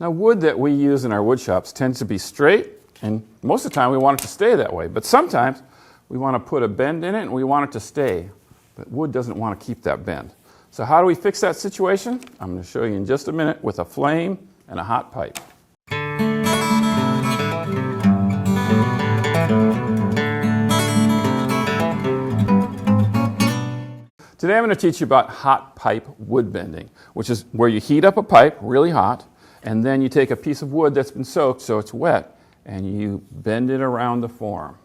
Now, wood that we use in our wood shops tends to be straight, and most of the time we want it to stay that way. But sometimes we want to put a bend in it and we want it to stay. But wood doesn't want to keep that bend. So how do we fix that situation? I'm going to show you in just a minute with a flame and a hot pipe. Today I'm going to teach you about hot pipe wood bending, which is where you heat up a pipe really hot, and then you take a piece of wood that's been soaked so it's wet, and you bend it around the form.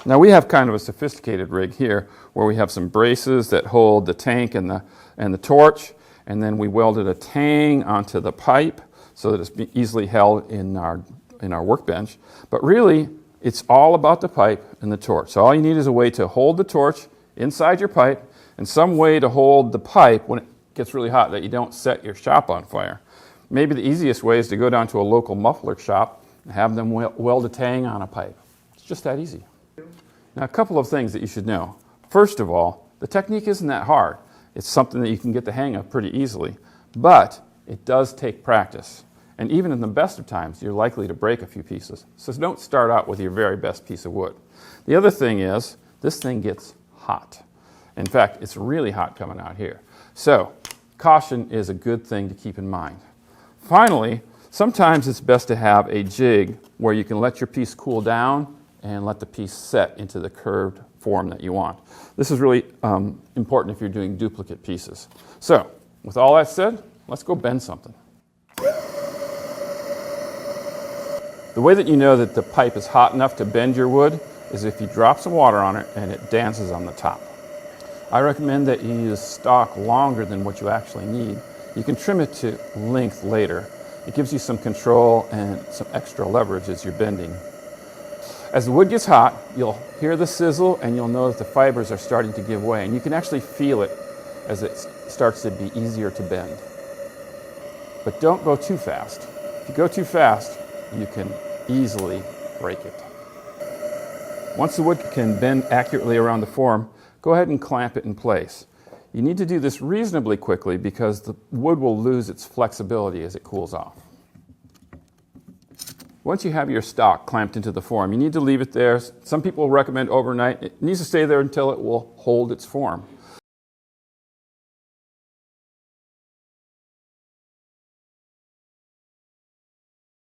Now we have kind of a sophisticated rig here where we have some braces that hold the tank and the torch, and then we welded a tang onto the pipe so that it's easily held in our workbench. But really, it's all about the pipe and the torch. So all you need is a way to hold the torch inside your pipe and some way to hold the pipe when it gets really hot that you don't set your shop on fire. Maybe the easiest way is to go down to a local muffler shop and have them weld a tang on a pipe. It's just that easy. Now, a couple of things that you should know. First of all, the technique isn't that hard. It's something that you can get the hang of pretty easily, but it does take practice. And even in the best of times, you're likely to break a few pieces. So don't start out with your very best piece of wood. The other thing is, this thing gets hot. In fact, it's really hot coming out here. So caution is a good thing to keep in mind. Finally, sometimes it's best to have a jig where you can let your piece cool down and let the piece set into the curved form that you want. This is really important if you're doing duplicate pieces. So, with all that said, let's go bend something. The way that you know that the pipe is hot enough to bend your wood is if you drop some water on it and it dances on the top. I recommend that you use stock longer than what you actually need. You can trim it to length later. It gives you some control and some extra leverage as you're bending. As the wood gets hot, you'll hear the sizzle and you'll know that the fibers are starting to give way, and you can actually feel it as it starts to be easier to bend. But don't go too fast. If you go too fast, you can easily break it. Once the wood can bend accurately around the form, go ahead and clamp it in place. You need to do this reasonably quickly because the wood will lose its flexibility as it cools off. Once you have your stock clamped into the form, you need to leave it there. Some people recommend overnight. It needs to stay there until it will hold its form.